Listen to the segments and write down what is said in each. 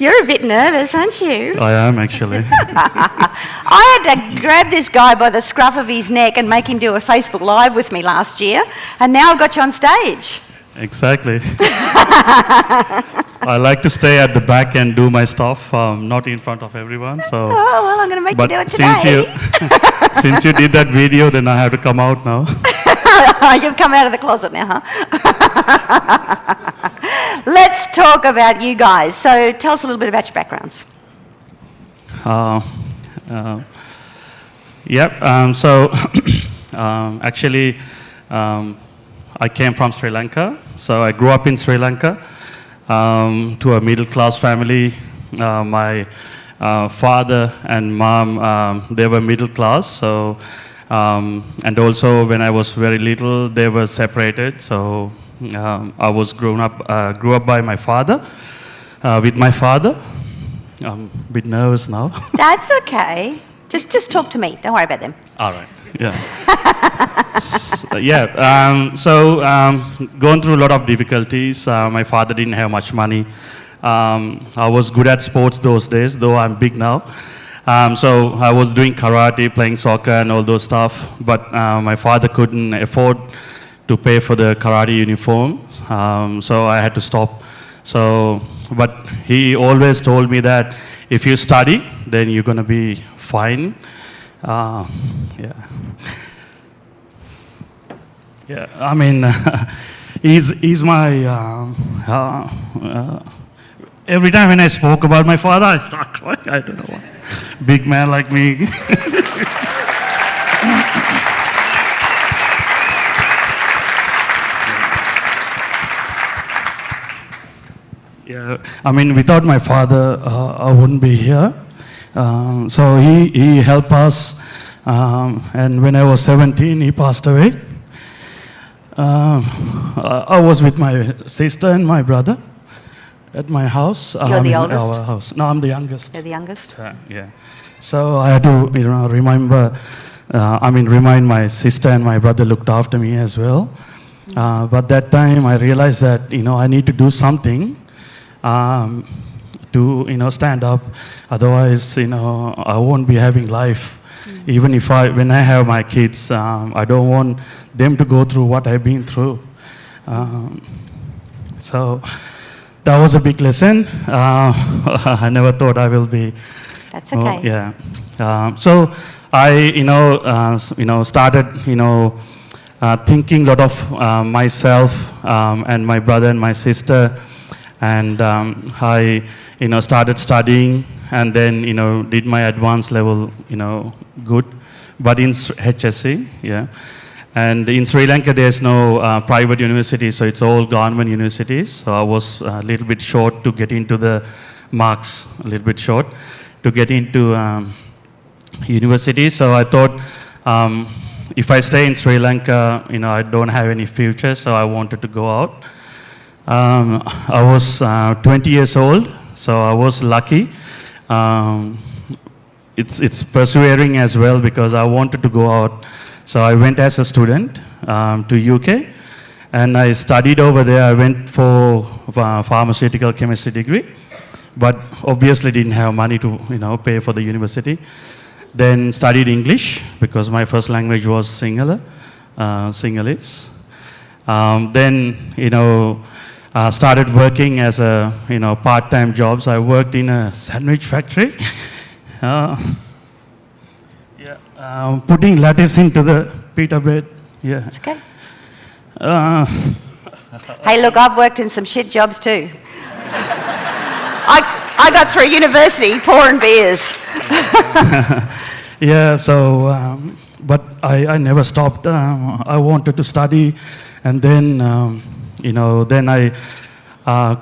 You're a bit nervous, aren't you? I am actually. I had to grab this guy by the scruff of his neck and make him do a Facebook Live with me last year, and now I've got you on stage. Exactly. I like to stay at the back and do my stuff, not in front of everyone. So. Oh, well, I'm going to make you do it today. Since you did that video, then I have to come out now. You've come out of the closet now, huh? Let's talk about you guys. So tell us a little bit about your backgrounds. Actually, I came from Sri Lanka. So I grew up in Sri Lanka to a middle-class family. My father and mom, they were middle class. So, and also when I was very little, they were separated. So I was grew up by my father, with my father. I'm a bit nervous now. That's okay. Just talk to me. Don't worry about them. All right. Yeah. Going through a lot of difficulties. My father didn't have much money. I was good at sports those days, though I'm big now. So I was doing karate, playing soccer and all those stuff, but my father couldn't afford to pay for the karate uniform, so I had to stop. But he always told me that if you study, then you're going to be fine. I mean, he's my... every time when I spoke about my father, I start crying. I don't know why. Big man like me. Yeah, I mean, without my father, I wouldn't be here. So he helped us, and when I was 17, he passed away. I was with my sister and my brother at my house. You're the oldest? Our house. No, I'm the youngest. You're the youngest? Yeah. So I had to, remind my sister and my brother looked after me as well. But that time I realized that, I need to do something to, stand up. Otherwise, I won't be having life. Even when I have my kids, I don't want them to go through what I've been through. So that was a big lesson. I never thought I will be. That's okay. So I, started, thinking a lot of myself and my brother and my sister, and I, started studying, and then, did my advanced level, good, but in HSC, yeah. And in Sri Lanka, there's no private university, so it's all government universities. So I was a little bit short to get into the marks, a little bit short to get into university. So I thought if I stay in Sri Lanka, I don't have any future, so I wanted to go out. I was 20 years old, so I was lucky. It's persevering as well because I wanted to go out. So I went as a student to UK, and I studied over there. I went for pharmaceutical chemistry degree, but obviously didn't have money to pay for the university. Then studied English because my first language was Sinhalese. Then started working as a part-time jobs. I worked in a sandwich factory. Putting lettuce into the pita bread. Yeah. It's okay. Hey, look, I've worked in some shit jobs too. I got through university pouring beers. Yeah, so, but I never stopped. I wanted to study, and then, then I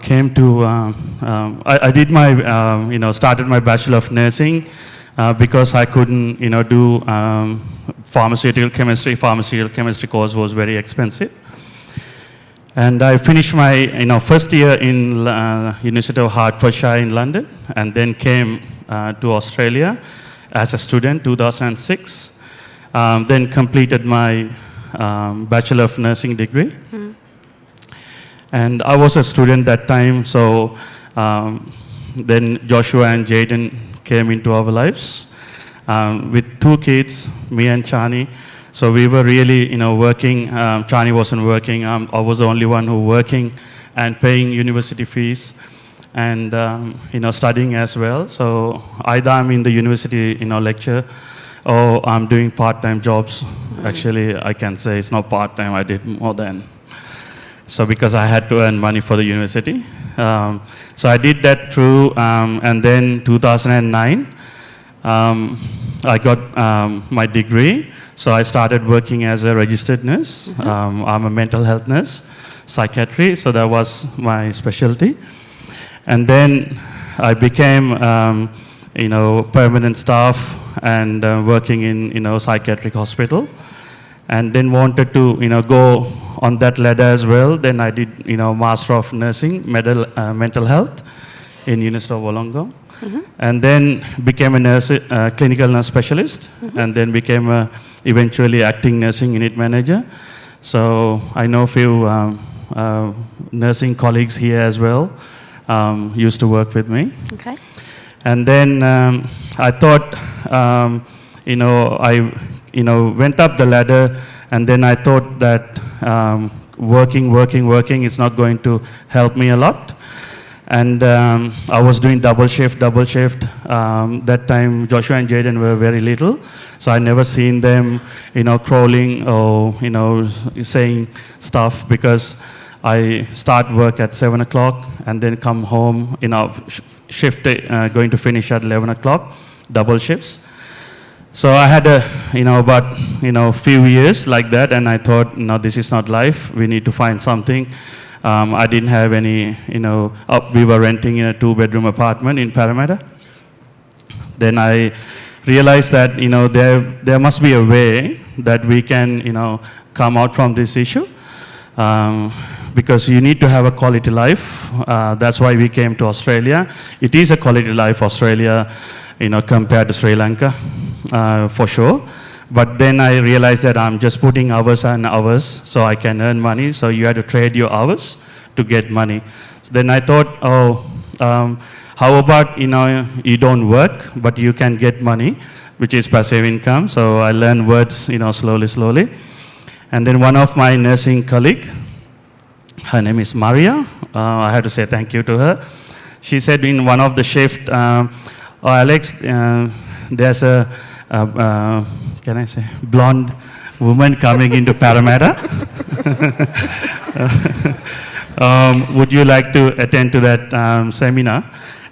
came to, I did my, started my Bachelor of Nursing because I couldn't, do pharmaceutical chemistry. Pharmaceutical chemistry course was very expensive. And I finished my first year in University of Hertfordshire in London, and then came to Australia as a student, 2006. Then completed my Bachelor of Nursing degree. And I was a student that time, so then Joshua and Jaden came into our lives with 2 kids, me and Chani. So we were really, working. Chani wasn't working. I was the only one who working and paying university fees and, studying as well. So either I'm in the university, lecture, or I'm doing part-time jobs. Actually, I can say it's not part-time. I did more than. So because I had to earn money for the university. So I did that through, and then 2009, I got my degree. So I started working as a registered nurse. I'm a mental health nurse, psychiatry, so that was my specialty. And then I became, permanent staff and working in, psychiatric hospital. And then wanted to, go on that ladder as well. Then I did, Master of Nursing, Mental Health in University of Wollongong. And then became a nurse, clinical nurse specialist, and then became eventually acting nursing unit manager. So I know a few nursing colleagues here as well, used to work with me. Okay. And then I thought, I went up the ladder, and then I thought that working is not going to help me a lot. And I was doing double shift. That time, Joshua and Jaden were very little, so I never seen them, crawling or, saying stuff, because I start work at 7 o'clock and then come home, shift going to finish at 11 o'clock, double shifts. So I had about, few years like that, and I thought, no, this is not life. We need to find something. I didn't have any, we were renting in a 2-bedroom apartment in Parramatta. Then I realized that, there must be a way that we can, come out from this issue. Because you need to have a quality life. That's why we came to Australia. It is a quality life, Australia, compared to Sri Lanka, for sure. But then I realized that I'm just putting hours and hours so I can earn money. So you had to trade your hours to get money. So then I thought, how about, you don't work, but you can get money, which is passive income. So I learned words, slowly. And then one of my nursing colleague, her name is Maria. I had to say thank you to her. She said in one of the shift, Alex, there's a can I say, blonde woman coming into Parramatta. Would you like to attend to that seminar?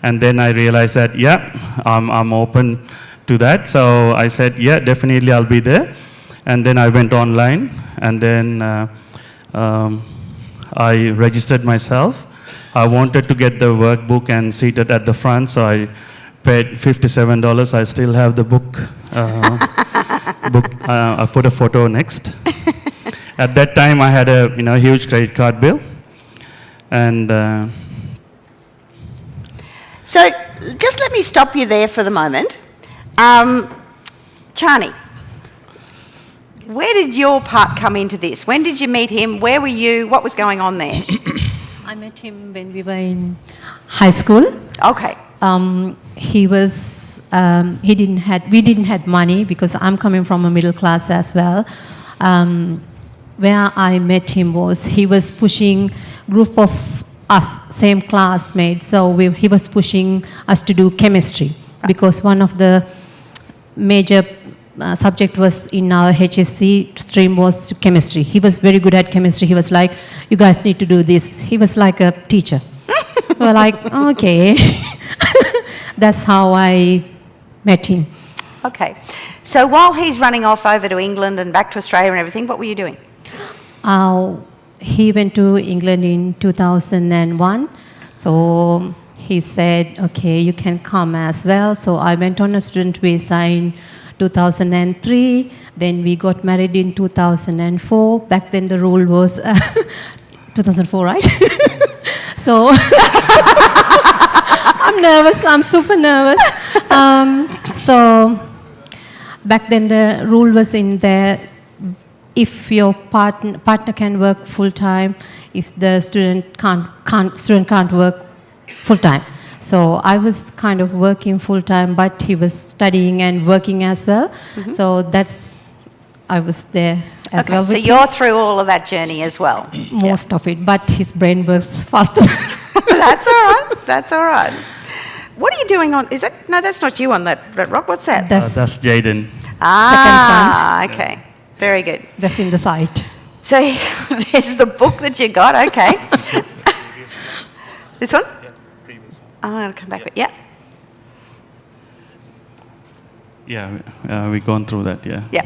And then I realized that, yeah, I'm open to that. So I said, yeah, definitely I'll be there. And then I went online, and then I registered myself. I wanted to get the workbook and seated at the front, so I paid $57. I still have the book. I put a photo next. At that time, I had a huge credit card bill, and So just let me stop you there for the moment. Chani, where did your part come into this? When did you meet him? Where were you? What was going on there? I met him when we were in high school. Okay. We didn't have money because I'm coming from a middle class as well. Where I met him was, he was pushing group of us, same classmates, so he was pushing us to do chemistry, because one of the major subject was in our HSC stream was chemistry. He was very good at chemistry. He was like, you guys need to do this. He was like a teacher. We were like, okay. That's how I met him. Okay. So while he's running off over to England and back to Australia and everything, what were you doing? He went to England in 2001. So he said, okay, you can come as well. So I went on a student visa in 2003. Then we got married in 2004. Back then the rule was 2004, right? So I'm nervous. I'm super nervous. So back then the rule was in there, if your partner can work full time, if the student can't work full time. So I was kind of working full time, but he was studying and working as well. So I was there as well. So with you're through all of that journey as well. him, most of it, but his brain works faster. That's all right. That's all right. What are you doing on? Is that no? That's not you on that rock. What's that? That's Jaden. Okay. Very good. That's in the site. So there's the book that you got. Okay. This one? Yeah, previous one. I'll come back with yeah. Yeah, we've gone through that, yeah. Yeah.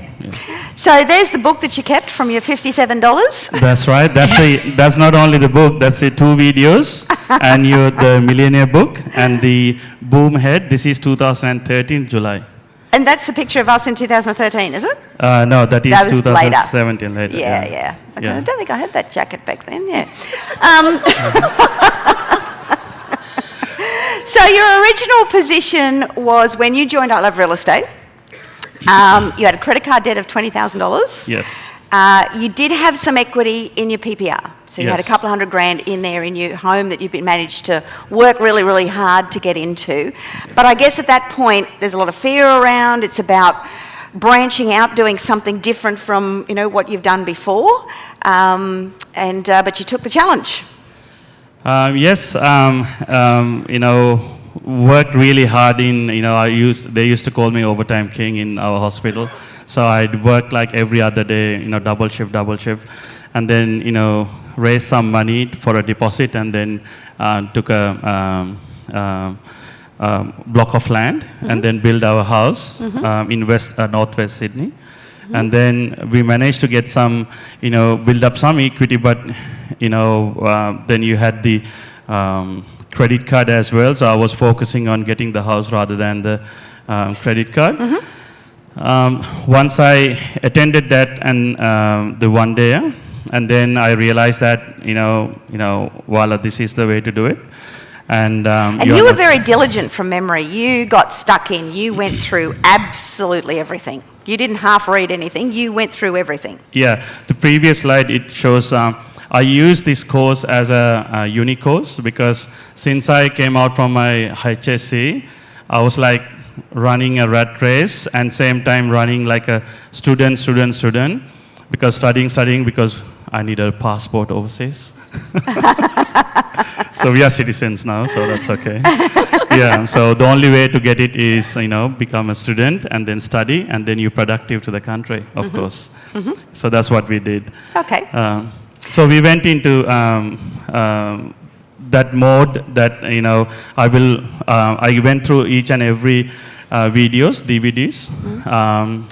So there's the book that you kept from your $57. That's right. That's not only the book, that's the 2 videos, and the Millionaire book, and the Boom Head. This is 2013, July. And that's the picture of us in 2013, is it? No, that is That was 2017 later. Yeah. Okay, Yeah. I don't think I had that jacket back then, yeah. So your original position was when you joined I Love Real Estate, you had a credit card debt of $20,000. Yes. You did have some equity in your PPR. So you had a Yes. couple of $100,000 in there in your home that you've managed to work really, really hard to get into. But I guess at that point, there's a lot of fear around. It's about branching out, doing something different from, what you've done before. But you took the challenge. Yes, worked really hard in, they used to call me overtime king in our hospital. So I'd work like every other day, double shift. And then, raised some money for a deposit and then took a block of land and then built our house in northwest Sydney. And then we managed to get some, build up some equity, but, then you had the credit card as well. So I was focusing on getting the house rather than the credit card. Once I attended that and the one day, and then I realized that, voila, this is the way to do it. And you were very diligent from memory. You got stuck in. You went through absolutely everything. You didn't half read anything. You went through everything. Yeah, the previous slide, it shows I used this course as a uni course because since I came out from my HSC, I was like running a rat race and same time running like a student, because studying because I need a passport overseas. So we are citizens now, so that's okay. Yeah, so the only way to get it is, become a student and then study and then you're productive to the country, of course. So that's what we did. Okay. So we went into that mode that, I went through each and every videos, DVDs.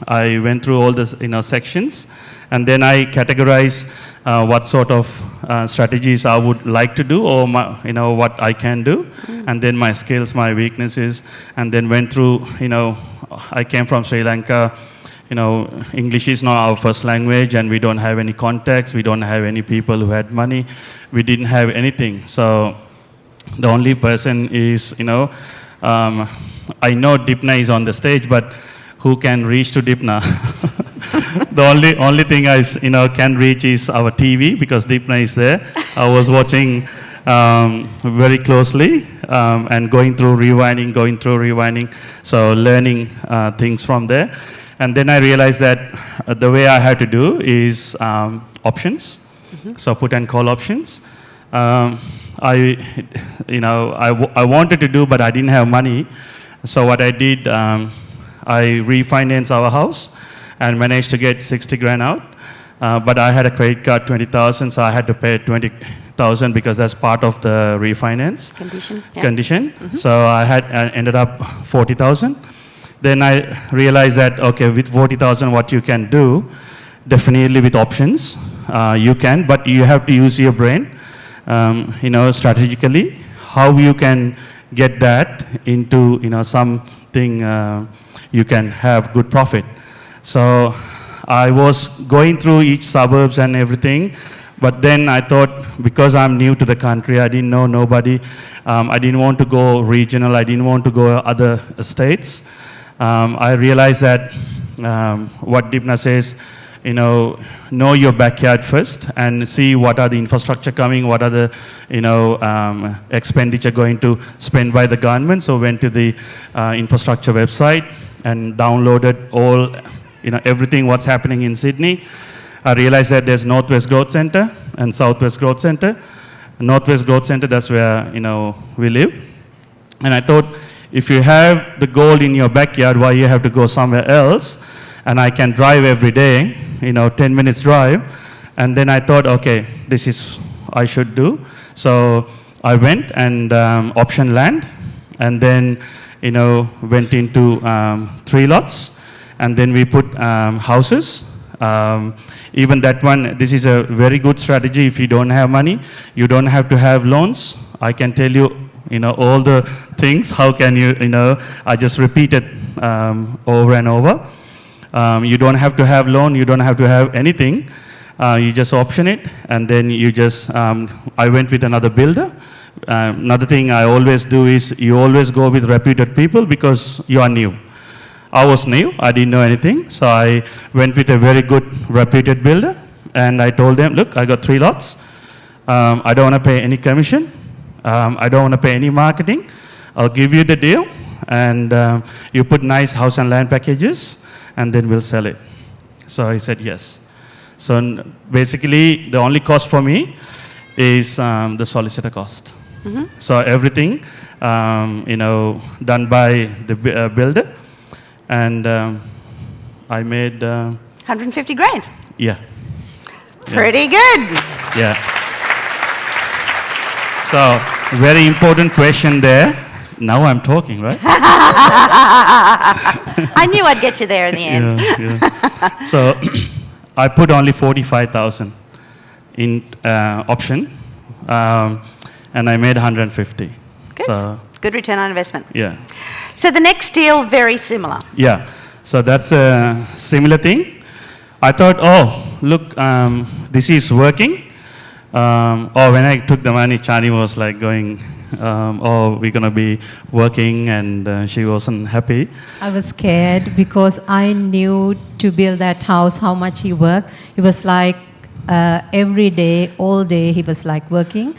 I went through all the, sections and then I categorized what sort of strategies I would like to do or what I can do and then my skills, my weaknesses, and then went through, I came from Sri Lanka, English is not our first language and we don't have any contacts, we don't have any people who had money, we didn't have anything. So the only person is, I know Dipna is on the stage, but who can reach to Dipna? The only thing I can reach is our TV because Deepna is there. I was watching very closely and going through rewinding, so learning things from there. And then I realized that the way I had to do is options, so put and call options. I wanted to do, but I didn't have money. So what I did, I refinanced our house and managed to get 60 grand out. But I had a credit card, 20,000, so I had to pay 20,000 because that's part of the refinance condition. So I ended up 40,000. Then I realized that, okay, with 40,000, what you can do, definitely with options, you can, but you have to use your brain, strategically, how you can get that into, something you can have good profit. So I was going through each suburbs and everything, but then I thought, because I'm new to the country, I didn't know nobody, I didn't want to go regional, I didn't want to go other states. I realized that what Dipna says, know your backyard first and see what are the infrastructure coming, what are the, expenditure going to spend by the government. So went to the infrastructure website and downloaded all, everything what's happening in Sydney. I realized that there's Northwest Growth Centre and Southwest Growth Centre. Northwest Growth Centre, that's where, we live. And I thought, if you have the gold in your backyard, why you have to go somewhere else? And I can drive every day, 10 minutes drive. And then I thought, okay, this is I should do. So I went and optioned land, and then, went into 3 lots, and then we put houses. Even that one, this is a very good strategy. If you don't have money, you don't have to have loans. I can tell you, all the things. How can you, I just repeat it over and over. You don't have to have loan. You don't have to have anything. You just option it, and then you just, I went with another builder. Another thing I always do is you always go with reputed people because you are new. I was new, I didn't know anything, so I went with a very good reputed builder, and I told them, look, I got 3 lots. I don't want to pay any commission. I don't want to pay any marketing. I'll give you the deal, and you put nice house and land packages, and then we'll sell it. So he said yes. So basically, the only cost for me is the solicitor cost. Mm-hmm. So everything, done by the builder. And I made 150 grand. Yeah. Pretty good. Yeah. So very important question there. Now I'm talking, right? I knew I'd get you there in the end. Yeah. So I put only 45,000 in option, and I made 150. Good. So, good return on investment. Yeah. So the next deal, very similar. Yeah, so that's a similar thing. I thought, oh, look, this is working. When I took the money, Chani was like going, we're going to be working, and she wasn't happy. I was scared because I knew to build that house how much he worked. He was like every day, all day, he was like working.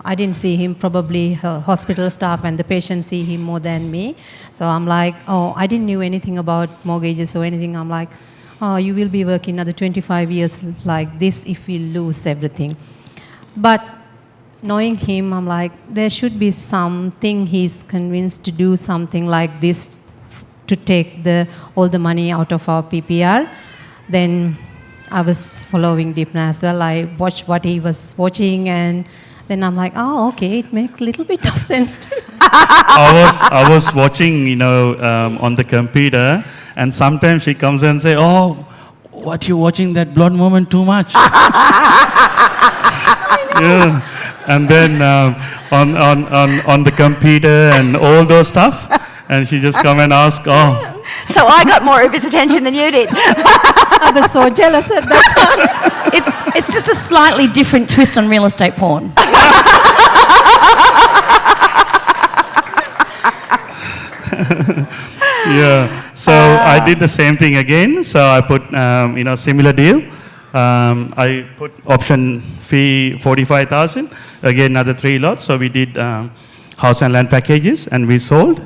I didn't see him, probably hospital staff and the patients see him more than me. So I'm like, I didn't know anything about mortgages or anything. I'm like, you will be working another 25 years like this if we lose everything. But knowing him, I'm like, there should be something he's convinced to do something like this to take all the money out of our PPR. Then I was following Deepna as well. I watched what he was watching, and then I'm like, okay, it makes a little bit of sense. I was watching, on the computer, and sometimes she comes and say, what you watching that blonde moment too much? Yeah. And then on the computer and all those stuff, and she just come and ask, So I got more of his attention than you did. I was so jealous at that time. It's just a slightly different twist on real estate porn. Yeah. So I did the same thing again. So I put, similar deal. I put option fee 45,000. Again, another 3 lots. So we did house and land packages, and we sold.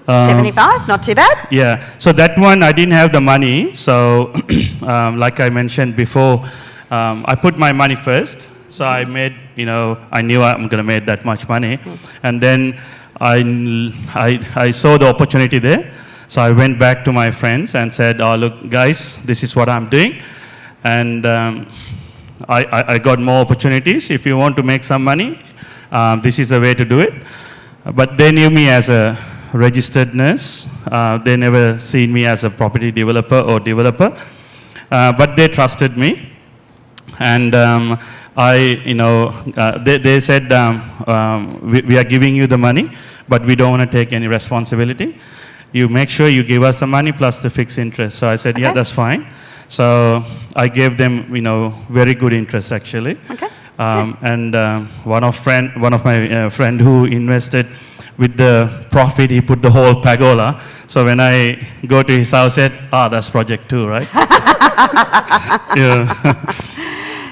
75, not too bad. Yeah, so that one I didn't have the money, so like I mentioned before, I put my money first, so I made, I knew I'm going to make that much money, and then I saw the opportunity there, so I went back to my friends and said, look guys, this is what I'm doing, and I got more opportunities. If you want to make some money, this is the way to do it. But they knew me as a registered nurse. They never seen me as a property developer or developer, but they trusted me. And they said, we are giving you the money, but we don't want to take any responsibility. You make sure you give us the money plus the fixed interest. So I said, yeah, that's fine. So I gave them, very good interest actually. Okay. And one of my friend who invested with the profit, he put the whole pergola. So when I go to his house, I said, that's project 2, right? Yeah.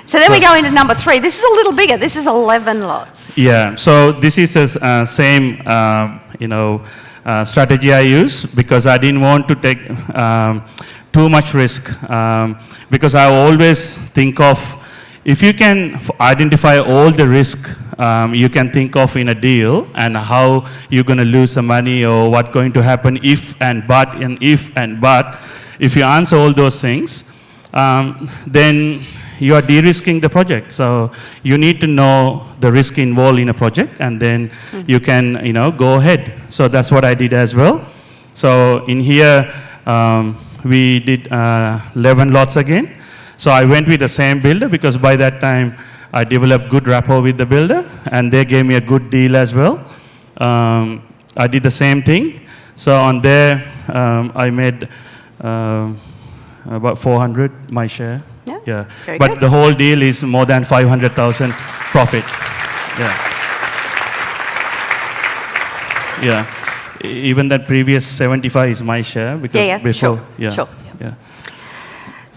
So then we go into number 3. This is a little bigger. This is 11 lots. Yeah, so this is the same, strategy I use because I didn't want to take too much risk because I always think of, if you can identify all the risk you can think of in a deal and how you're going to lose the money or what's going to happen if and but and if and but, if you answer all those things, then you are de-risking the project. So you need to know the risk involved in a project and then you can, go ahead. So that's what I did as well. So in here, we did 11 lots again. So I went with the same builder because by that time I developed good rapport with the builder and they gave me a good deal as well. I did the same thing. So on there, I made about 400 my share. Yeah. Very But good. the whole deal is more than 500,000 profit. Yeah. Yeah. Even that previous 75 is my share because before. Sure. Yeah. So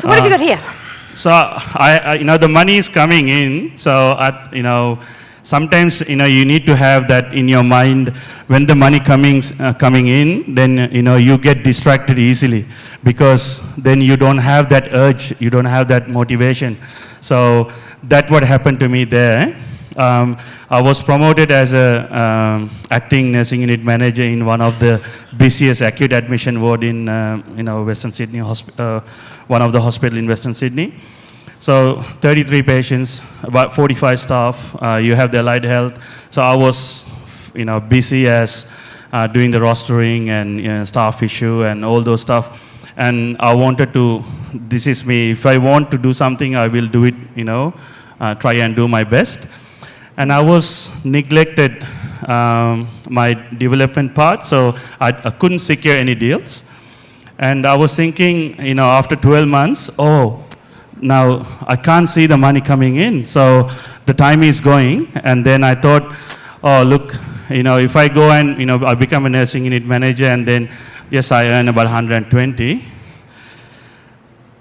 what have you got here? So I the money is coming in. So sometimes you need to have that in your mind when the money coming in. Then you get distracted easily because then you don't have that urge, you don't have that motivation. So that's what happened to me there. I was promoted as a acting nursing unit manager in one of the busiest acute admission ward in Western Sydney, one of the hospital in Western Sydney. So 33 patients, about 45 staff. You have the allied health. So I was busy as doing the rostering and staff issue and all those stuff. And I wanted to. This is me. If I want to do something, I will do it. Try and do my best. And I was neglected my development part, so I couldn't secure any deals. And I was thinking, after 12 months, now I can't see the money coming in, so the time is going. And then I thought, look, if I go and, I become a nursing unit manager and then, yes, I earn about 120.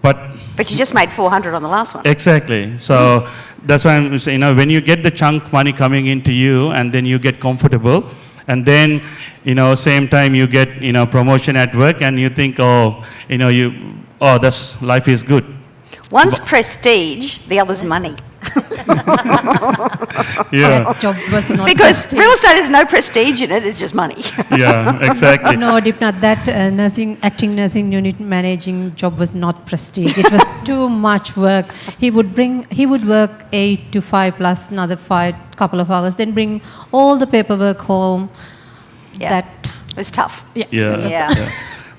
But you just made 400 on the last one. Exactly. So that's why I'm saying, when you get the chunk money coming into you and then you get comfortable and then, same time you get, promotion at work and you think, that's life is good. One's prestige, the other's money. Yeah. That job was not Because prestige. real estate has no prestige in it, it's just money. Yeah, exactly. No, Dipnath, that acting nursing unit managing job was not prestige. It was too much work. He would work 8 to 5 plus another 5, couple of hours, then bring all the paperwork home. Yeah. That It was tough. Yeah.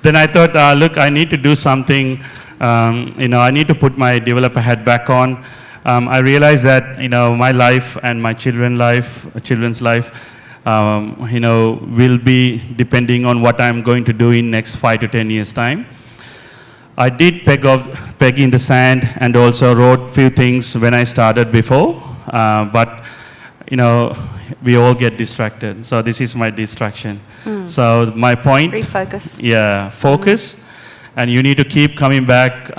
Then I thought, look, I need to do something. I need to put my developer hat back on. I realized that my life and my children's life, will be depending on what I'm going to do in next 5 to 10 years time. I did peg in the sand and also wrote few things when I started before, but we all get distracted. So this is my distraction. So my point. Refocus. Yeah, focus. And you need to keep coming back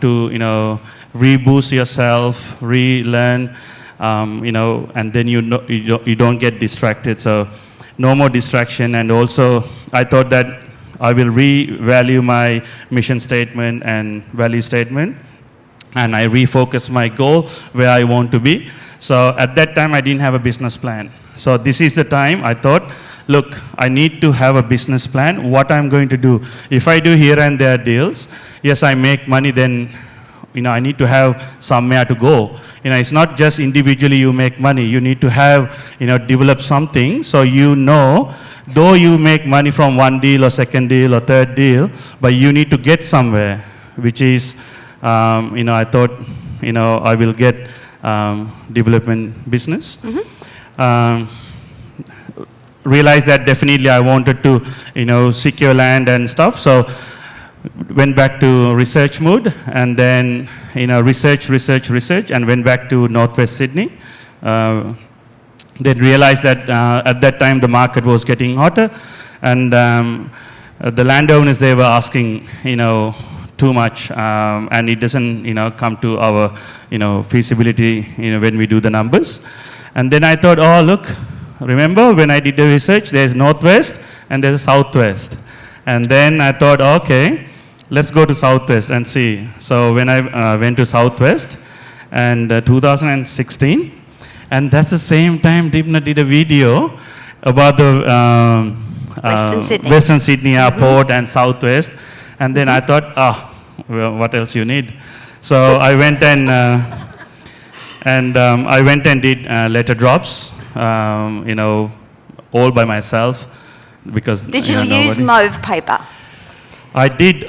to, reboost yourself, relearn, and then you don't get distracted. So no more distraction. And also, I thought that I will revalue my mission statement and value statement, and I refocus my goal where I want to be. So at that time, I didn't have a business plan. So this is the time I thought, look, I need to have a business plan, what I'm going to do. If I do here and there deals, yes, I make money, then I need to have somewhere to go. It's not just individually you make money. You need to have, develop something so though you make money from one deal or second deal or third deal, but you need to get somewhere, which is, I thought, I will get development business. Realized that definitely I wanted to, secure land and stuff. So went back to research mode and then, research and went back to Northwest Sydney. Then realized that at that time the market was getting hotter, and the landowners, they were asking, too much, and it doesn't, come to our, feasibility, when we do the numbers. And then I thought, oh, look, remember when I did the research, there's northwest and there's a southwest. And then I thought, okay, let's go to southwest and see. So when I went to southwest, and 2016, and that's the same time Dipna did a video about the Western Sydney Airport and Southwest. And then I thought, well, what else you need? So I went and did letter drops, all by myself, because did you use mauve paper? I did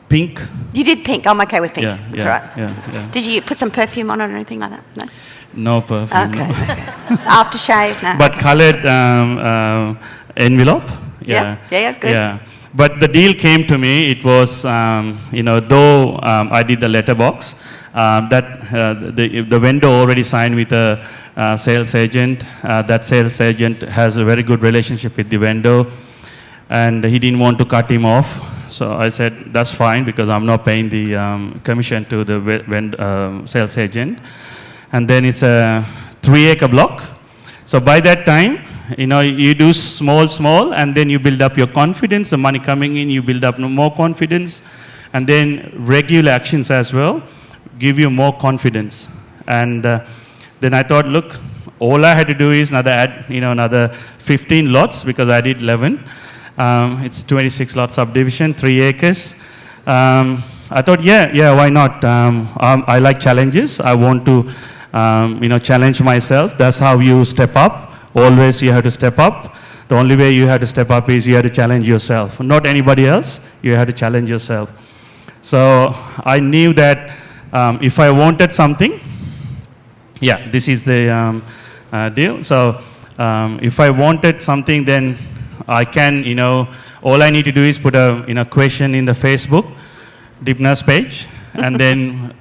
pink. You did pink. I'm okay with pink. Yeah, that's yeah, right. Yeah. Did you put some perfume on it or anything like that? No. No perfume. Okay. No. Aftershave. No. But okay. coloured envelope. Yeah. Good. Yeah. But the deal came to me. It was, though I did the letterbox, the vendor already signed with a sales agent. That sales agent has a very good relationship with the vendor, and he didn't want to cut him off. So I said, that's fine, because I'm not paying the commission to the sales agent. And then it's a 3-acre block. So by that time, you do small, and then you build up your confidence. The money coming in, you build up more confidence. And then regular actions as well give you more confidence. And then I thought, look, all I had to do is another 15 lots, because I did 11. It's 26 lot subdivision, 3 acres. I thought, yeah, why not? I like challenges. I want to, challenge myself. That's how you step up. Always you have to step up. The only way you have to step up is you have to challenge yourself. Not anybody else. You have to challenge yourself. So I knew that if I wanted something, this is the deal. So if I wanted something, then I can, all I need to do is put a question in the Facebook, Dipna's page, and then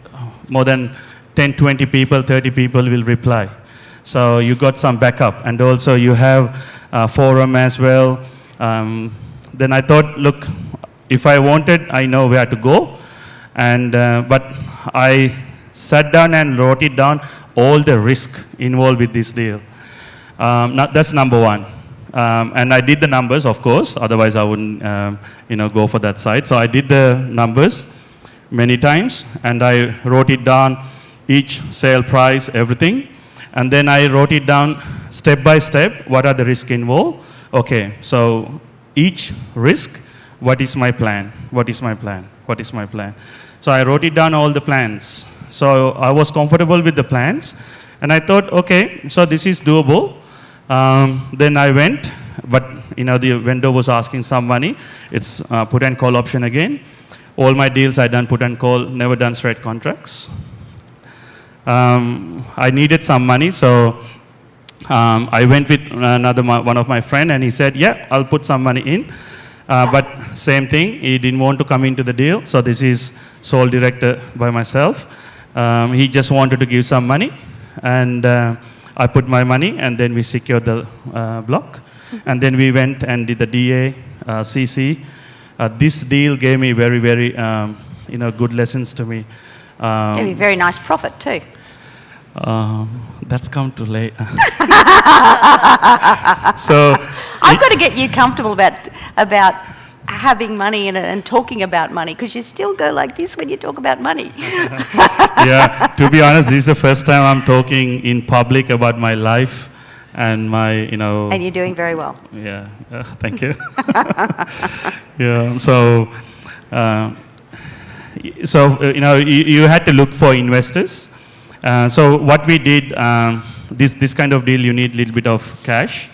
more than 10, 20 people, 30 people will reply. So you got some backup, and also you have a forum as well. Then I thought, look, if I wanted, I know where to go. And but I sat down and wrote it down, all the risk involved with this deal. That's number one. And I did the numbers, of course, otherwise I wouldn't go for that side. So I did the numbers many times, and I wrote it down, each sale price, everything. And then I wrote it down step by step, what are the risks involved. Okay, so each risk, what is my plan? What is my plan? What is my plan? So I wrote it down, all the plans. So I was comfortable with the plans, and I thought, okay, so this is doable. Then I went, but the vendor was asking some money. It's put and call option again. All my deals I done put and call, never done straight contracts. I needed some money, so I went with one of my friend, and he said, yeah, I'll put some money in. But same thing, he didn't want to come into the deal, so this is sole director by myself. He just wanted to give some money, and I put my money, and then we secured the block. And then we went and did the DA, CC. This deal gave me very, very good lessons to me. Gave you very nice profit too. That's come too late. So I've got to get you comfortable about having money and talking about money, because you still go like this when you talk about money. Yeah, to be honest, this is the first time I'm talking in public about my life and my, And you're doing very well. Yeah, thank you. Yeah, so you had to look for investors. So what we did, this kind of deal, you need a little bit of cash.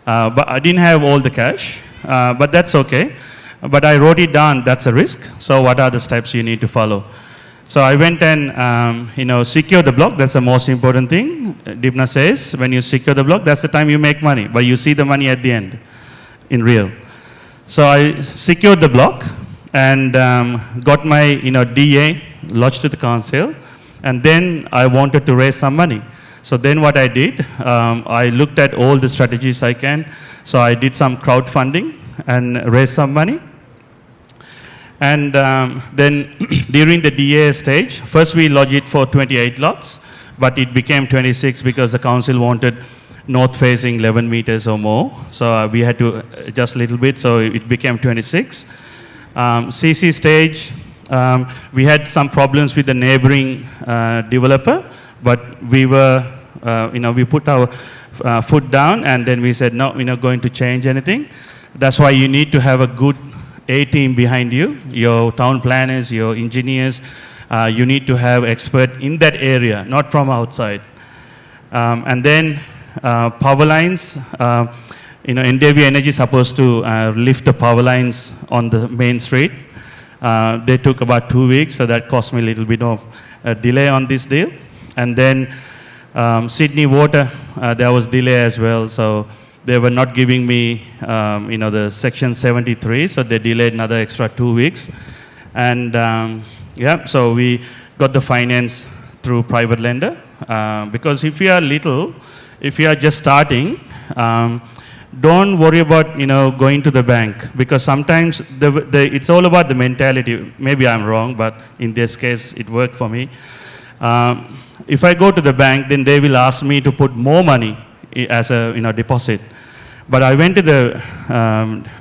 But I didn't have all the cash, but that's okay. But I wrote it down, that's a risk. So what are the steps you need to follow? So I went and, secure the block. That's the most important thing. Dipna says, when you secure the block, that's the time you make money. But you see the money at the end, in real. So I secured the block and got my, DA lodged to the council. And then I wanted to raise some money. So then what I did, I looked at all the strategies I can. So I did some crowdfunding and raised some money. And then during the DA stage, first we lodged it for 28 lots, but it became 26 because the council wanted north-facing 11 meters or more. So we had to adjust a little bit, so it became 26. CC stage, we had some problems with the neighboring developer, but we were, we put our foot down and then we said, no, we're not going to change anything. That's why you need to have a good A-team behind you, your town planners, your engineers. You need to have expert in that area, not from outside. And then power lines, NDV Energy is supposed to lift the power lines on the main street. They took about 2 weeks, so that cost me a little bit of a delay on this deal. And then Sydney Water, there was delay as well, so they were not giving me, the Section 73, so they delayed another extra 2 weeks. And yeah, so we got the finance through private lender. Because if you are little, if you are just starting, don't worry about, going to the bank, because sometimes it's all about the mentality. Maybe I'm wrong, but in this case, it worked for me. If I go to the bank, then they will ask me to put more money as a deposit. But I went to the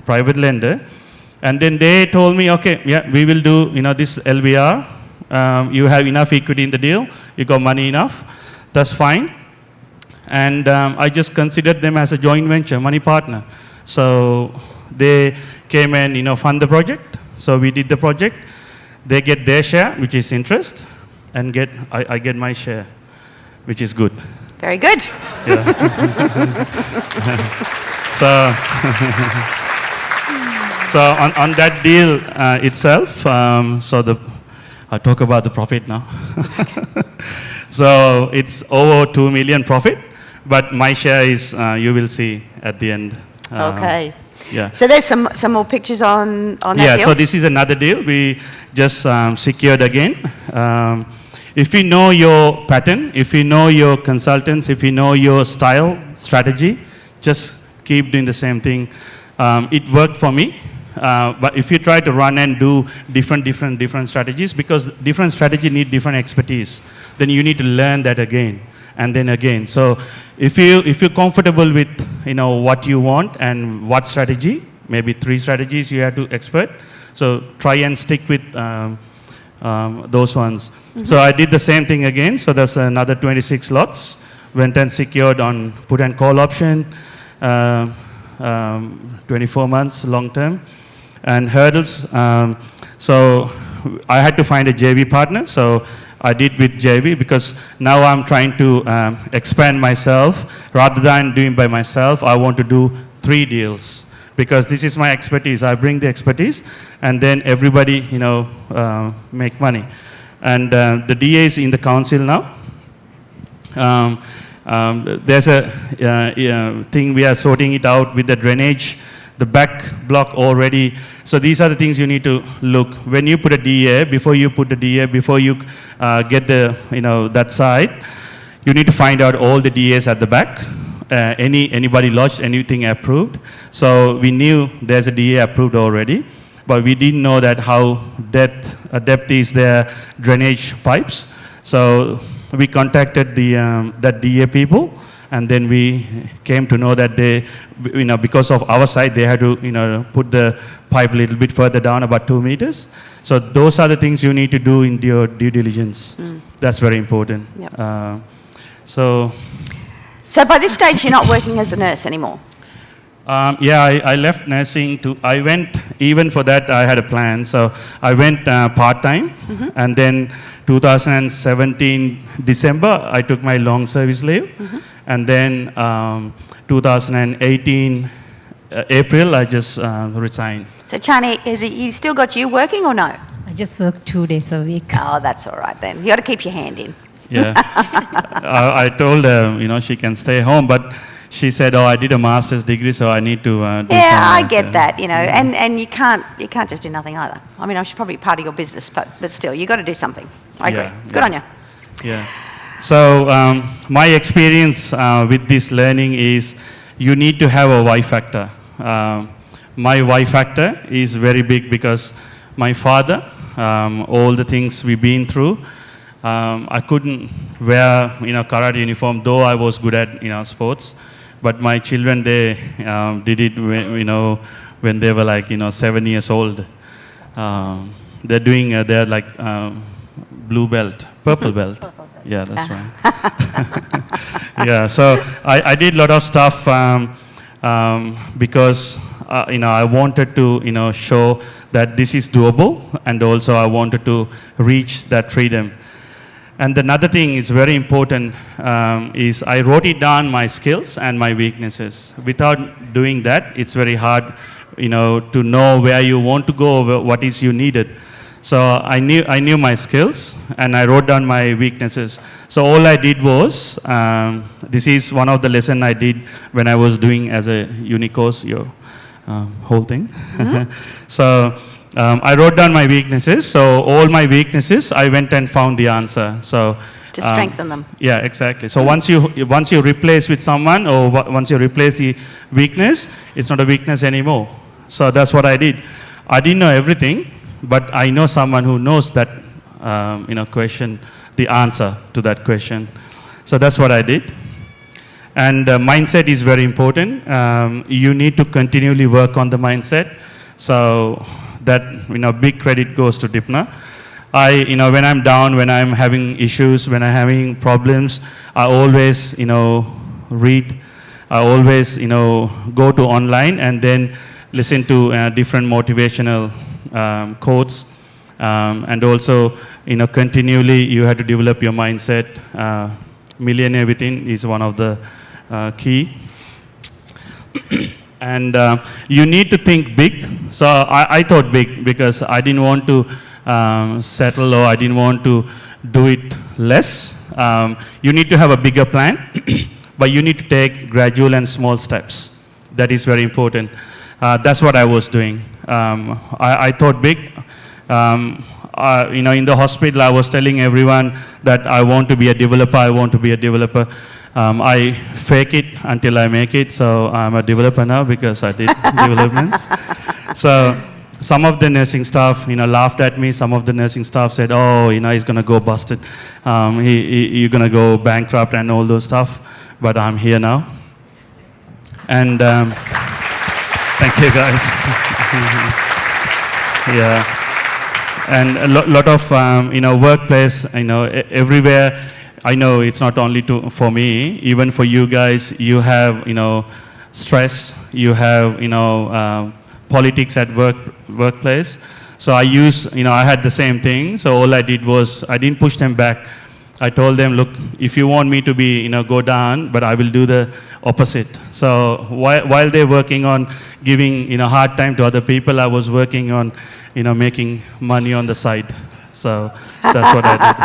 private lender, and then they told me, okay, yeah, we will do this LVR. You have enough equity in the deal. You got money enough. That's fine. And I just considered them as a joint venture, money partner. So they came and fund the project. So we did the project. They get their share, which is interest, and I get my share, which is good. Very good. Yeah. So on that deal itself, I talk about the profit now. So it's over 2 million profit, but my share is, you will see at the end. Okay. Yeah. So there's some more pictures on that deal? Yeah, so this is another deal we just secured again. If you know your pattern, if you know your consultants, if you know your style, strategy, just keep doing the same thing. It worked for me. But if you try to run and do different strategies, because different strategy need different expertise, then you need to learn that again and then again. So if you're comfortable with what you want and what strategy, maybe 3 strategies you have to expert. So try and stick with those ones. Mm-hmm. So I did the same thing again. So that's another 26 lots. Went and secured on put and call option, 24 months long term. And hurdles, so I had to find a JV partner, so I did with JV, because now I'm trying to expand myself. Rather than doing by myself, I want to do 3 deals, because this is my expertise. I bring the expertise, and then everybody, make money. And the DA is in the council now. There's a thing we are sorting it out with the drainage, the back block already. So these are the things you need to look. When you put a DA, before you put the DA, before you get the, that side, you need to find out all the DAs at the back. Anybody lodged, anything approved. So we knew there's a DA approved already, but we didn't know that how depth is their drainage pipes. So we contacted that DA people, and then we came to know that they, because of our side, they had to, put the pipe a little bit further down, about 2 meters. So those are the things you need to do in your due diligence. That's very important. Yep. So by this stage, you're not working as a nurse anymore? Yeah, I left nursing I went, even for that, I had a plan. So I went part-time, and then 2017 December, I took my long service leave. And then 2018 April, I just resigned. So Chani, he still got you working or no? I just work 2 days a week. Oh, that's all right then. You got to keep your hand in. Yeah. I told her, she can stay home, but she said, "Oh, I did a master's degree, so I need to do something." Yeah, I get that, and you can't just do nothing either. I mean, I should probably be part of your business, but still, you got to do something. I agree. Good on you. Yeah. So my experience with this learning is you need to have a Y factor. My Y factor is very big because my father, all the things we've been through, I couldn't wear karate uniform, though I was good at sports. But my children, they did it when they were like 7 years old. They're doing they're like blue belt, purple belt. Yeah, that's right. Yeah, so I did a lot of stuff because I wanted to show that this is doable, and also I wanted to reach that freedom. And another thing is very important is I wrote it down, my skills and my weaknesses. Without doing that, it's very hard to know where you want to go, what is you needed. So I knew my skills, and I wrote down my weaknesses. So all I did was, this is one of the lessons I did when I was doing as a uni course, your whole thing. Mm-hmm. So I wrote down my weaknesses. So all my weaknesses, I went and found the answer. So to strengthen them. Yeah, exactly. So once you replace with someone, or once you replace the weakness, it's not a weakness anymore. So that's what I did. I didn't know everything, but I know someone who knows that question, the answer to that question. So that's what I did. And mindset is very important. You need to continually work on the mindset. So that big credit goes to Dipna. When I'm down, when I'm having issues, when I'm having problems, I always read. I always go to online and then listen to different motivational quotes, and also continually you have to develop your mindset. Millionaire within is one of the key. And you need to think big. So I thought big because I didn't want to settle, or I didn't want to do it less. You need to have a bigger plan, but you need to take gradual and small steps. That is very important. That's what I was doing. I thought big. In the hospital, I was telling everyone that I want to be a developer. I want to be a developer. I fake it until I make it. So I'm a developer now because I did developments. So some of the nursing staff, laughed at me. Some of the nursing staff said, "Oh, he's gonna go busted. You're gonna go bankrupt and all those stuff." But I'm here now. And thank you, guys. Yeah. And a lot of workplace, everywhere. I know it's not only for me, even for you guys. You have stress. You have politics at workplace. So I had the same thing. So all I did was I didn't push them back. I told them, look, if you want me to be go down, but I will do the opposite. So while they're working on giving hard time to other people, I was working on making money on the side. So that's what I did.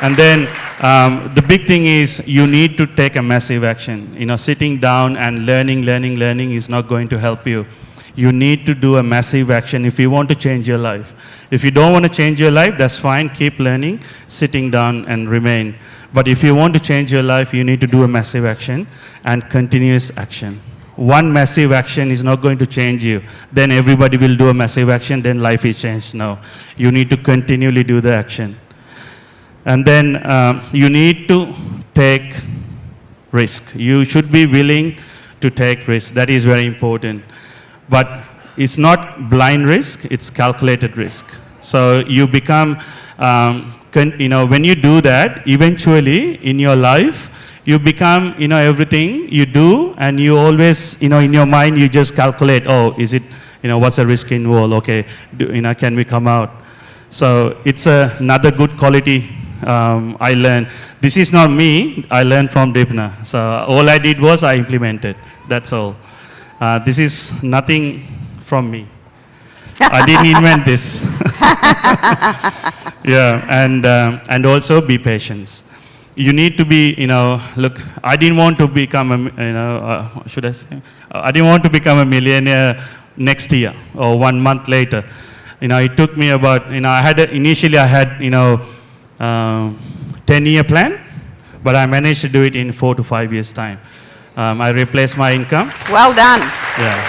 And then the big thing is you need to take a massive action. Sitting down and learning is not going to help you. You need to do a massive action if you want to change your life. If you don't want to change your life, that's fine. Keep learning, sitting down and remain. But if you want to change your life, you need to do a massive action and continuous action. One massive action is not going to change you. Then everybody will do a massive action, then life is changed. No. You need to continually do the action. And then you need to take risk. You should be willing to take risk. That is very important. But it's not blind risk, it's calculated risk. So you become, when you do that, eventually in your life, you become, everything you do, and you always, in your mind, you just calculate, oh, is it, what's the risk involved? Okay, can we come out? So it's another good quality I learned. This is not me, I learned from Dipna. So all I did was I implemented, that's all. This is nothing from me. I didn't invent this. Yeah, and also be patient. You need to be, look, I didn't want to become I didn't want to become a millionaire next year or 1 month later. It took me about, initially I had, 10-year plan, but I managed to do it in 4 to 5 years' time. I replaced my income. Well done. Yeah.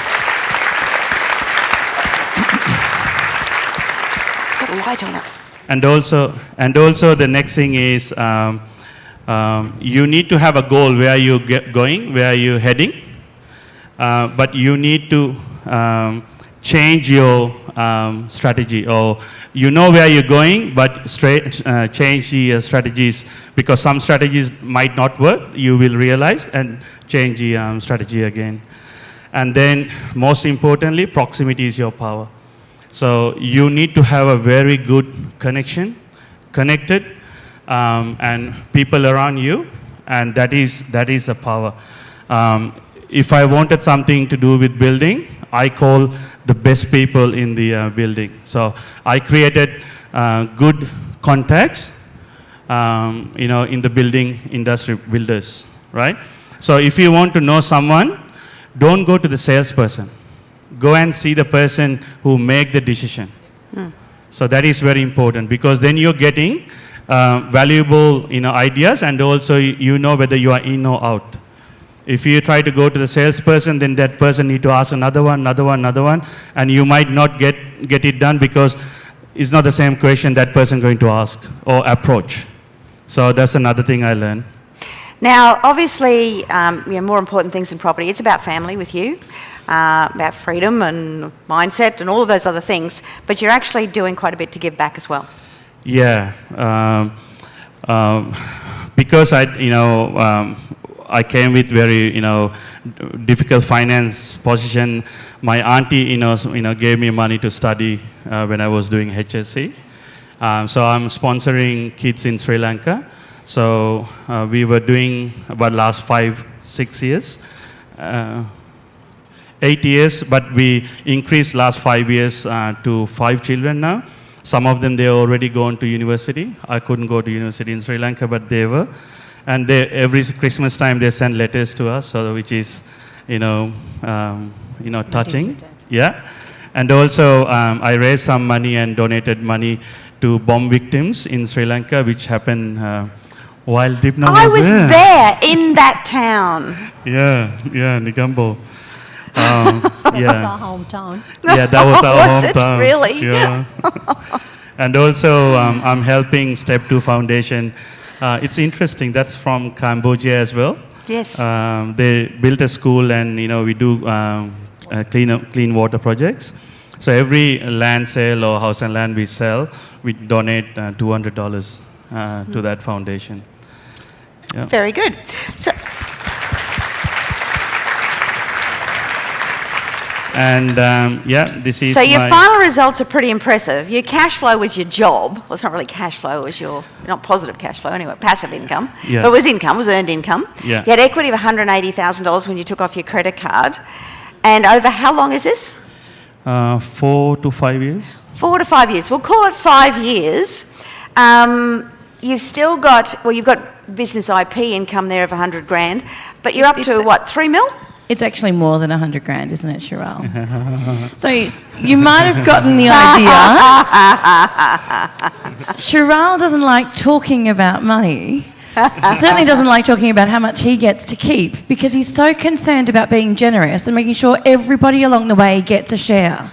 It's got a light on it. And also the next thing is you need to have a goal where you're going, where you're heading, but you need to change your strategy, or you know where you're going, but change the strategies, because some strategies might not work, you will realize, and change the strategy again. And then most importantly, proximity is your power. So you need to have a very good connected, and people around you, and that is the power. If I wanted something to do with building, I call the best people in the building. So I created good contacts, in the building industry, builders, right? So if you want to know someone, don't go to the salesperson. Go and see the person who make the decision. So that is very important, because then you're getting valuable, ideas, and also you know whether you are in or out. If you try to go to the salesperson, then that person need to ask another one, and you might not get it done, because it's not the same question that person going to ask or approach. So that's another thing I learned. Now, obviously, more important things in property, it's about family with you, about freedom and mindset and all of those other things, but you're actually doing quite a bit to give back as well. Yeah, because I came with very, difficult finance position. My auntie, gave me money to study when I was doing HSC. So I'm sponsoring kids in Sri Lanka. So we were doing about last 5-6 years, 8 years, but we increased last 5 years to 5 children now. Some of them, they already gone to university. I couldn't go to university in Sri Lanka, but they were. And every Christmas time they send letters to us, so which is, touching. Yeah. And also I raised some money and donated money to bomb victims in Sri Lanka, which happened while Dipna I was was there. there in that town. Yeah, Negombo. That was our hometown. Yeah, that was our Was it hometown. really? Yeah. And also I'm helping Step 2 Foundation. It's interesting, that's from Cambodia as well. Yes. They built a school, and we do clean water projects. So every land sale or house and land we sell, we donate $200 to that foundation. Yeah. Very good. So, And this is so your final results are pretty impressive. Your cash flow was your job. Well, it's not really cash flow, it was your, not positive cash flow anyway, passive income. Yeah. But it was income, it was earned income. Yeah. You had equity of $180,000 when you took off your credit card. And over how long is this? 4 to 5 years. 4 to 5 years. We'll call it 5 years. You've still got, well, you've got business IP income there of 100 grand, but you're up to what, 3 mil? It's actually more than 100 grand, isn't it, Shiral? So you might have gotten the idea. Shiral doesn't like talking about money. Certainly doesn't like talking about how much he gets to keep, because he's so concerned about being generous and making sure everybody along the way gets a share.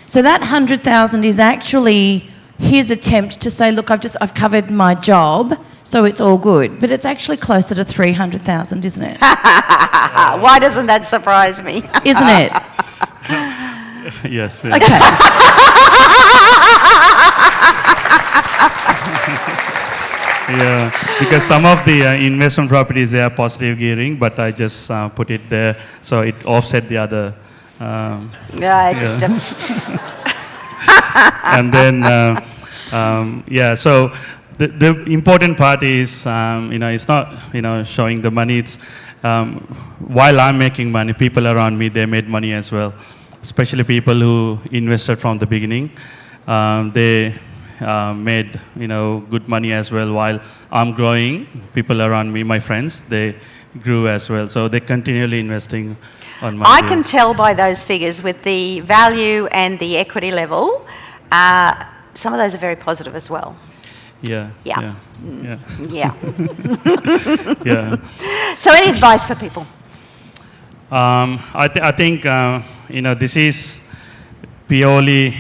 So that 100,000 is actually his attempt to say, look, I've covered my job, so it's all good. But it's actually closer to 300,000, isn't it? Why doesn't that surprise me? Isn't it? Yes. Okay. Yeah, because some of the investment properties, they are positive gearing, but I just put it there so it offset the other. Yeah, just And then, so the important part is, it's not, showing the money. It's while I'm making money, people around me, they made money as well, especially people who invested from the beginning. They made, good money as well. While I'm growing, people around me, my friends, they grew as well. So they're continually investing on my I deals. can tell by those figures with the value and the equity level, Some of those are very positive as well. Yeah. Yeah. Yeah. Yeah. Yeah. So any advice for people? I think, this is purely,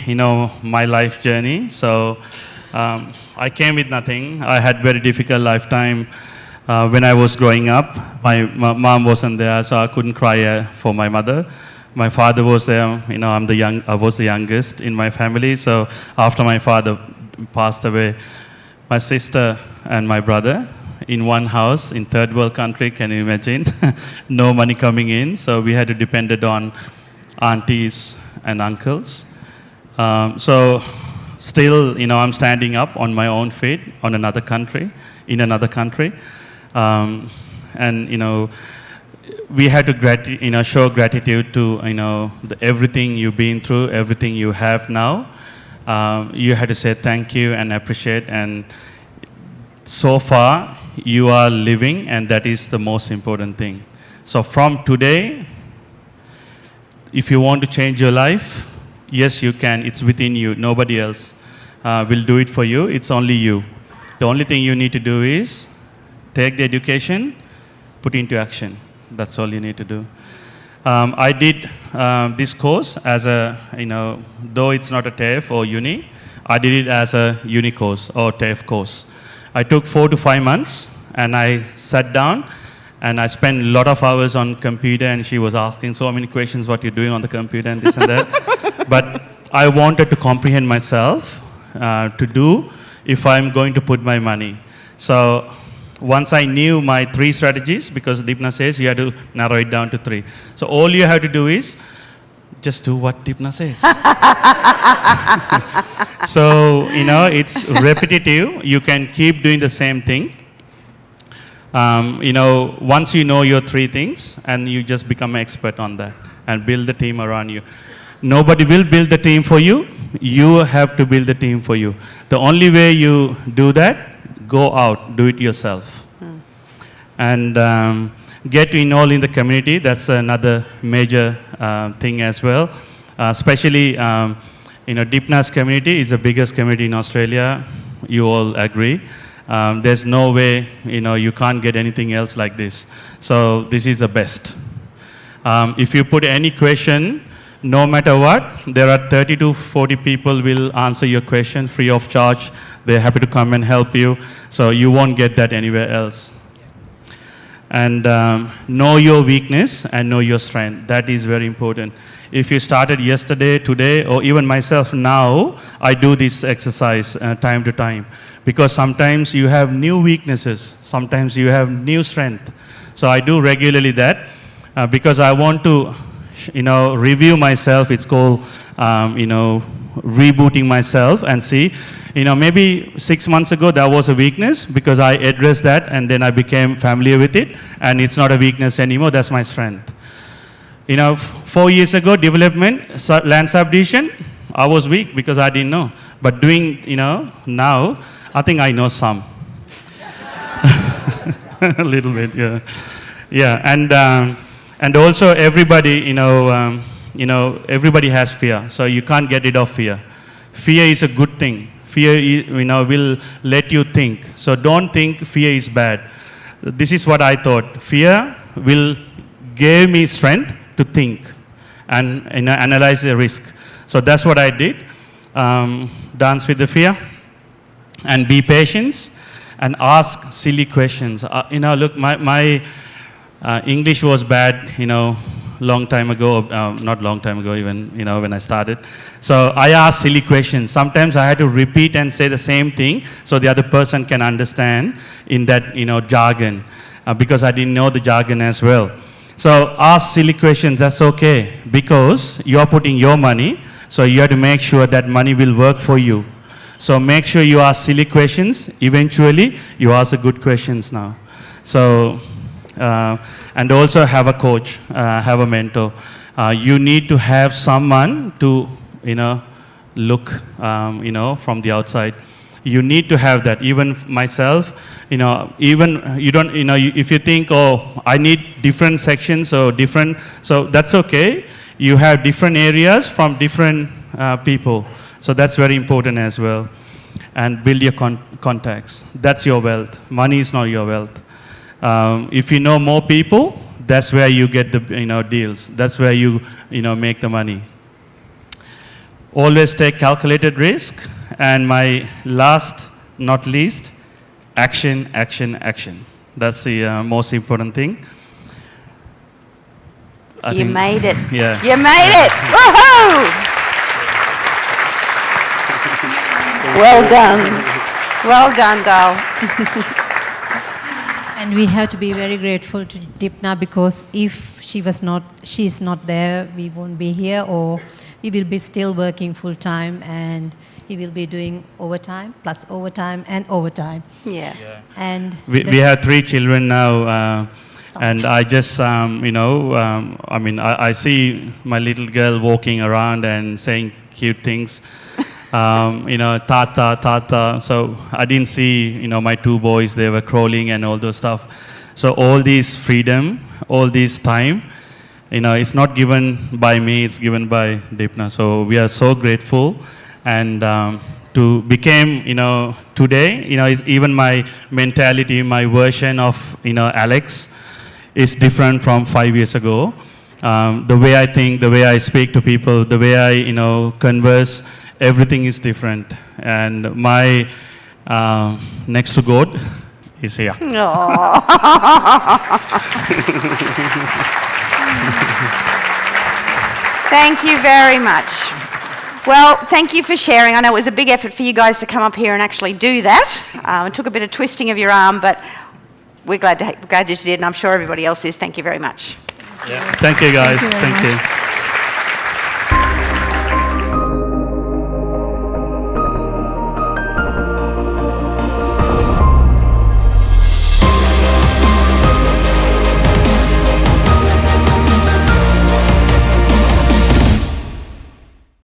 my life journey. So I came with nothing. I had very difficult lifetime when I was growing up. My mom wasn't there, so I couldn't cry for my mother. My father was there. I was the youngest in my family. So after my father passed away, my sister and my brother in one house in third world country, can you imagine? No money coming in, so we had to depend on aunties and uncles. So still, I'm standing up on my own feet in another country. And we had to show gratitude to everything you've been through, everything you have now. You had to say thank you and appreciate, and so far you are living, and that is the most important thing. So from today, if you want to change your life, yes, you can. It's within you. Nobody else will do it for you. It's only you. The only thing you need to do is take the education, put into action. That's all you need to do. I did this course as a, though it's not a TAFE or uni, I did it as a uni course or TAFE course. I took 4 to 5 months, and I sat down and I spent a lot of hours on computer, and she was asking so many questions, what you're doing on the computer and this and that. But I wanted to comprehend myself to do if I'm going to put my money. So once I knew my 3 strategies, because Deepna says you have to narrow it down to 3. So all you have to do is just do what Deepna says. So, it's repetitive. You can keep doing the same thing. Once you know your 3 things, and you just become an expert on that and build the team around you. Nobody will build the team for you. You have to build the team for you. The only way you do that, go out, do it yourself. And get involved in the community. That's another major thing as well. Especially, Deepna's community is the biggest community in Australia. You all agree. There's no way, you can't get anything else like this. So this is the best. If you put any question, no matter what, there are 30 to 40 people will answer your question free of charge. They're happy to come and help you. So you won't get that anywhere else. And know your weakness and know your strength. That is very important. If you started yesterday, today, or even myself now, I do this exercise time to time. Because sometimes you have new weaknesses. Sometimes you have new strength. So I do regularly that because I want to, review myself. It's called, rebooting myself and see, maybe 6 months ago that was a weakness because I addressed that and then I became familiar with it, and it's not a weakness anymore, that's my strength. 4 years ago, development, land subdivision, I was weak because I didn't know. But doing, now, I think I know some. A little bit, yeah. Yeah, and also everybody, everybody has fear, so you can't get rid of fear. Fear is a good thing. Fear, will let you think. So don't think fear is bad. This is what I thought. Fear will give me strength to think and analyze the risk. So that's what I did. Dance with the fear and be patient and ask silly questions. Look, my English was bad, long time ago, not long time ago even, when I started. So I asked silly questions. Sometimes I had to repeat and say the same thing so the other person can understand in that, jargon, because I didn't know the jargon as well. So ask silly questions, that's okay, because you're putting your money, so you have to make sure that money will work for you. So make sure you ask silly questions. Eventually, you ask the good questions now. So, and also have a coach, have a mentor. You need to have someone to, look, from the outside. You need to have that. Even myself, even you don't, if you think, oh, I need different sections or different, so that's okay. You have different areas from different people. So that's very important as well. And build your contacts. That's your wealth. Money is not your wealth. If you know more people, that's where you get the deals. That's where you make the money. Always take calculated risk. And my last, not least, action, action, action. That's the most important thing. You made it. Yeah. You made it. Woohoo! Well done. Well done, girl. And we have to be very grateful to Dipna, because if she's not there, we won't be here, or we will be still working full time, and he will be doing overtime, plus overtime and overtime. Yeah. And We have 3 children now, and I just, I mean, I see my little girl walking around and saying cute things, tata, tata. So I didn't see, my 2 boys, they were crawling and all those stuff. So all this freedom, all this time, it's not given by me, it's given by Dipna. So we are so grateful. And to become, today, it's even my mentality, my version of, Alex is different from 5 years ago. The way I think, the way I speak to people, the way I, converse, everything is different. And my next to God is here. Thank you very much. Well, thank you for sharing. I know it was a big effort for you guys to come up here and actually do that. It took a bit of twisting of your arm, but we're glad you did, and I'm sure everybody else is. Thank you very much. Yeah. Thank you, guys. Thank you.